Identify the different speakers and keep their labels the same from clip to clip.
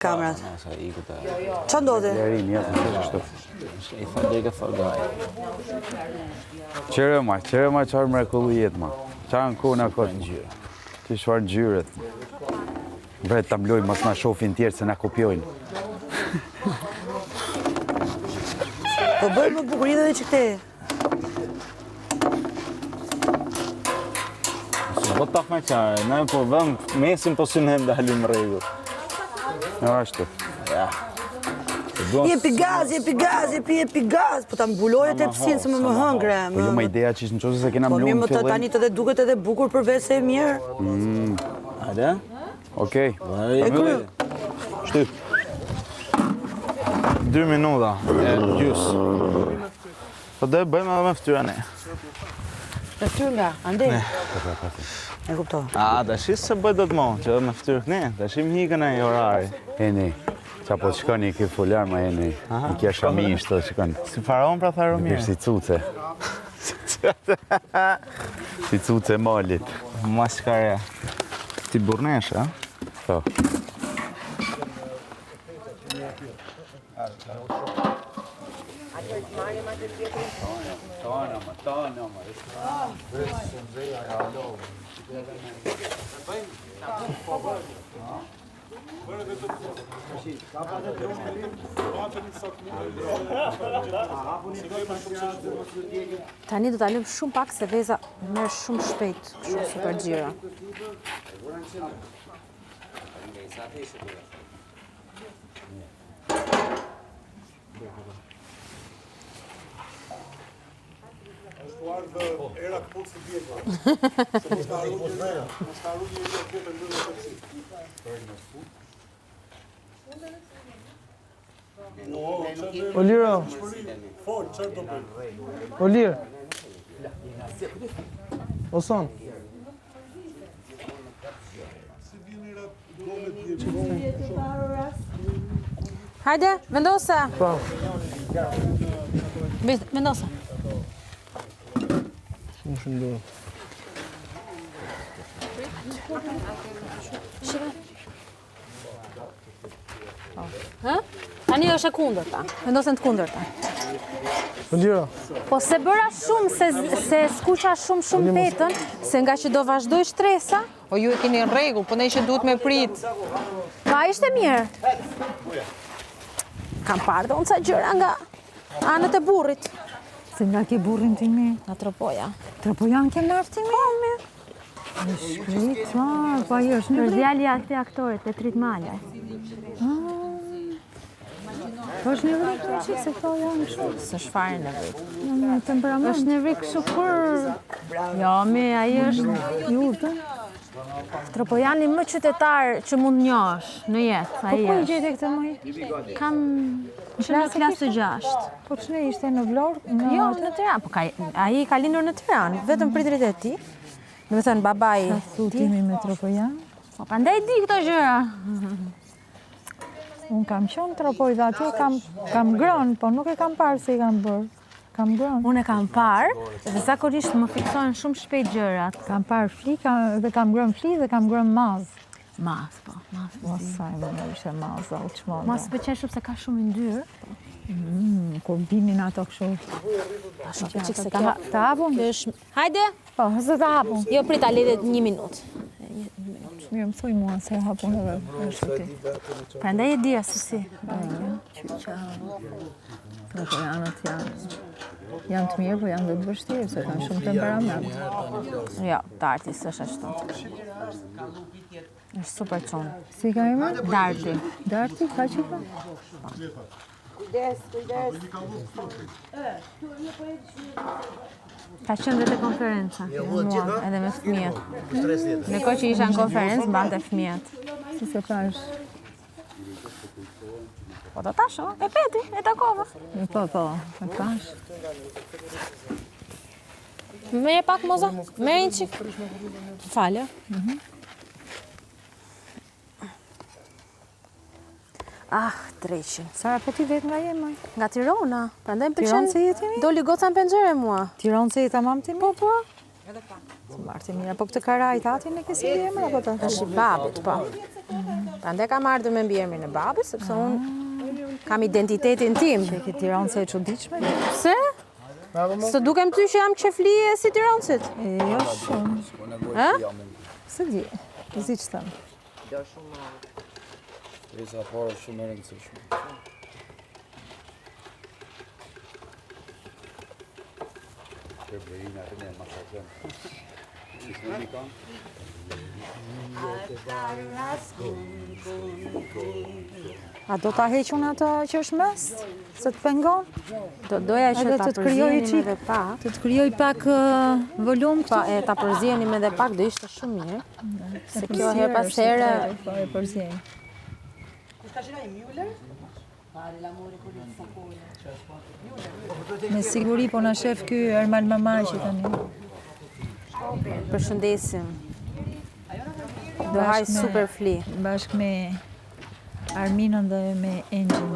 Speaker 1: kamerat. Qa ndodhi?
Speaker 2: Jerin, jetë në kështu.
Speaker 3: I tha dhe ka thorgaj.
Speaker 2: Qere ma, qarë mrekullu jetë ma. Qarë në kona këtë. Ti shfarë gjyret. Bre të mlojnë, mos na shofin tjerë se na kopjojnë.
Speaker 1: Po bërë më bukurinë dhe që këte.
Speaker 3: Po tak me qarë, ne po vëm mesin po synem dalim rregull.
Speaker 2: Ja, ashtu.
Speaker 3: Ja.
Speaker 1: Jepi gaz, po ta mbulojë të epsinë se më hëngre.
Speaker 2: Po jo ma ideja që ishtë në qose se kena
Speaker 1: Po
Speaker 2: mlunë
Speaker 1: mirë më të tani të dhe duket edhe bukur për vese e mirë.
Speaker 3: Hajde?
Speaker 2: Okej.
Speaker 3: Shtyp. 2 minuta, gjys. Po dhe bëjmë edhe me ftyra ne.
Speaker 1: Me ftyrë nga, ande? E kupto.
Speaker 3: Da shi se bëj do të mo, që edhe me ftyrë këne, da shi më hikën e orari.
Speaker 2: Eni, qa po të shkoni i ki fular ma eni. I kja shamisht të shkoni.
Speaker 3: Si faraon pra tha Romir?
Speaker 2: Si cuce. Si cuce malit.
Speaker 3: Maskare. Ti burnesh, a?
Speaker 2: Po.
Speaker 4: Tani do ta lëm shumë pak se veza merr shumë shpejt, shumë super gjira.
Speaker 5: Era këpullë së djekë. Se mos ka arru një tjetër në në tëpsi.
Speaker 6: Oliro.
Speaker 5: Fol, qërë do bëjmë?
Speaker 6: Olir. Oson.
Speaker 4: Hajde, vendose.
Speaker 6: Po.
Speaker 4: Vendose.
Speaker 6: Shumë do.
Speaker 4: Tani është e kundërta. Vendosen të kundërta.
Speaker 6: Oliro.
Speaker 4: Po se bëra shumë, se skuqa shumë petën, se nga që do vazhdoj shtresa.
Speaker 7: O ju e keni rregull, po ne që duhet me prit.
Speaker 4: Pa ishte mirë. Kam parë dhe unë ca gjëra nga anët e burrit.
Speaker 8: Se nga ke burrin ti mi?
Speaker 4: Nga tropoja.
Speaker 8: Tropojan ke marrë ti mi?
Speaker 4: Po, mirë.
Speaker 8: Shkrit, pa jo, është një
Speaker 4: Për djali të aktorit, e trit malja.
Speaker 8: Po është një vrik në qikë se këto janë shumë.
Speaker 4: Së shfare në vrik.
Speaker 8: Në temperament.
Speaker 4: është një vrik shumë Jo, aji është
Speaker 8: Jurtë.
Speaker 4: Tropojani më qytetar që mund njosh në jetë.
Speaker 8: Po ku i gjete këtë mëj?
Speaker 4: Kam që në klasë të 6.
Speaker 8: Po që ne ishte në Vlorë?
Speaker 4: Jo, në Tiranë. Po aji ka lindur në Tiranë, vetëm pritrit e ti. Në me thënë, babai
Speaker 8: Sa thutimi me Tropojan?
Speaker 4: Po, prandaj di këto gjëra.
Speaker 8: Unë kam qënë Tropoj dhe atje kam grënë, po nuk e kam parë se i kam bërë. Kam grënë.
Speaker 4: Unë e kam parë, dhe zakonisht më fiksohen shumë shpejt gjërat.
Speaker 8: Kam parë fli, dhe kam grënë fli dhe kam grënë mazë.
Speaker 4: Mas, po, mas.
Speaker 8: Mosaj, më ishte mazë, alçmonda.
Speaker 4: Mas pëlqen shumë se ka shumë yndyrë.
Speaker 8: Kur binin ato kështu.
Speaker 4: Pa shumë pëlqik se
Speaker 8: Ta hapun?
Speaker 4: Hajde!
Speaker 8: Po, se ta hapun.
Speaker 4: Jo, prita, lede 1 minutë.
Speaker 8: Mirë, më thuj mua se hapun edhe është ti.
Speaker 4: Prandaj e dia se si.
Speaker 8: Tropojanët janë të mirë, po janë dhe të vështirë, se kanë shumë temperament.
Speaker 4: Jo, Darti s'është ashtu. Është super çonë.
Speaker 8: Si ka emër?
Speaker 4: Darti.
Speaker 8: Darti, ka që ka?
Speaker 4: Ka qenë dhe të konferenca. Mua, edhe me fëmijët. Në kohë që isha në konferencë, mbante fëmijët.
Speaker 8: Si se pash?
Speaker 4: Po do tash, e peti, e takova.
Speaker 8: Po, e pash.
Speaker 4: Merë pak, moza? Merë një qik. Falë. Dreqin.
Speaker 8: Sara, po ti vetë nga jemaj?
Speaker 4: Nga Tirana. Prandaj më
Speaker 8: Tiranë se
Speaker 4: pëlqen.
Speaker 8: jeti mi?
Speaker 4: Doli goca në penxhere mua.
Speaker 8: Tiranë se jeta mam ti mi?
Speaker 4: Po.
Speaker 8: Të marti mira, po këtë karajt atin e kesi emër apo të?
Speaker 4: Tash i babit, po.
Speaker 7: Prandaj kam ardhur me mbiemrin e babës, sepse unë kam identitetin tim.
Speaker 8: Që ke Tiranëse e çuditshme?
Speaker 7: Pse? Së dukem ty që jam qeflije si Tiranësit?
Speaker 8: Jo shumë.
Speaker 7: Ë?
Speaker 8: Se di. Zi që thëmë.
Speaker 2: Sa parë shumë e rëndësishme.
Speaker 8: A do ta hequn ato që është mes? Se të pengon?
Speaker 7: Doja që
Speaker 8: Edhe
Speaker 7: ta
Speaker 8: të të krijoj
Speaker 7: përzihenim edhe pak.
Speaker 8: Të të krijoj pak volum
Speaker 7: Pa,
Speaker 8: këtu?
Speaker 7: ta përzihenim edhe pak do ishte shumë mirë. Se kjo her pas here.
Speaker 8: Po, e përzjej. Me siguri po na shef ky Ermal Mamaj që tani.
Speaker 7: Përshëndesim. Do haj super fli.
Speaker 8: Bashkë me Arminën dhe me Engjin.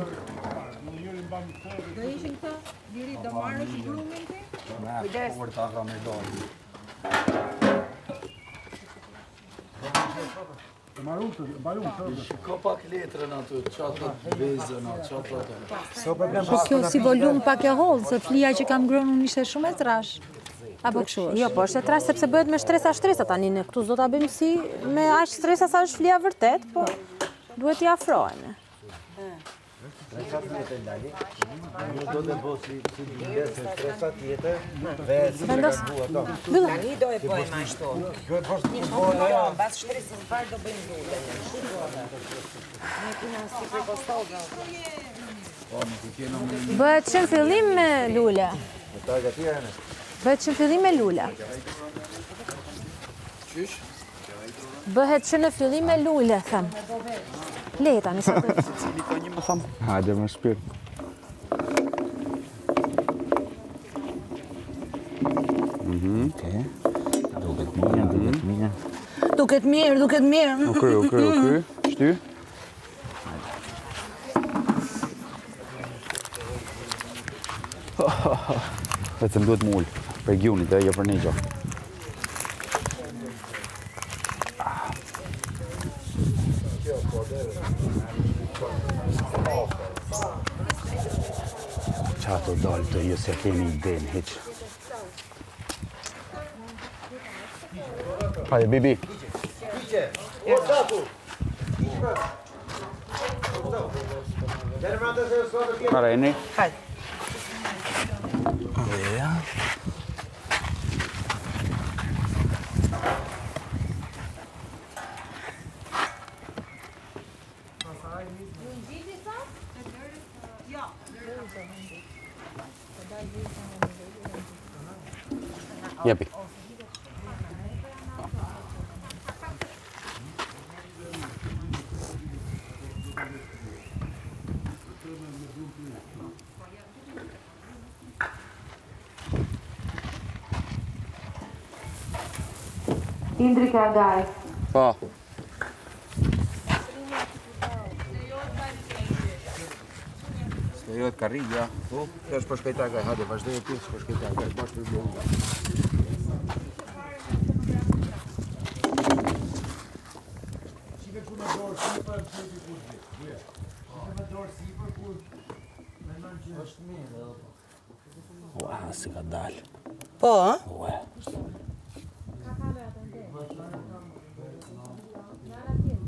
Speaker 5: Ka pak letrën aty, qatë vezën, qatë
Speaker 8: Po kjo si volum pak e hollë, se flia që kam ngrënë unë ishte shumë e trash. Apo kështu është?
Speaker 7: Jo, po është e trash sepse bëhet me shtresa tani ne këtu s'do ta bëjmë si me aq shtresa sa është flia vërtet, po duhet t'i afrohemi. Vendos. Bëllë.
Speaker 9: Tani do e bëjmë ashtu. Jo, mbas shtresës farë do bëjmë lule. Ne kena si për postogë.
Speaker 7: Bëhet që në fillim me lule. Bëhet që në fillim me lule. Bëhet që në fillim me lule, them. Leta, nëse bëhet.
Speaker 2: Hajde me shpirt.
Speaker 1: Duket mirë.
Speaker 2: U kry. Shty. Vetëm duhet më ullë. Për gjunit e jo për një gjo. Qa të dalë të ju se kemi den hiq. Hajde, bibi. Mareni.
Speaker 1: Hajde.
Speaker 2: Jepi.
Speaker 7: Indri ka daj.
Speaker 2: Po.
Speaker 3: Lejohet karrija. Po, kjo është për shpejtakaj, hajde, vazhdoj e ti për shpejtakaj, bashkë për blonga.
Speaker 2: Ua, si ka dalë.
Speaker 1: Po,
Speaker 2: Ua.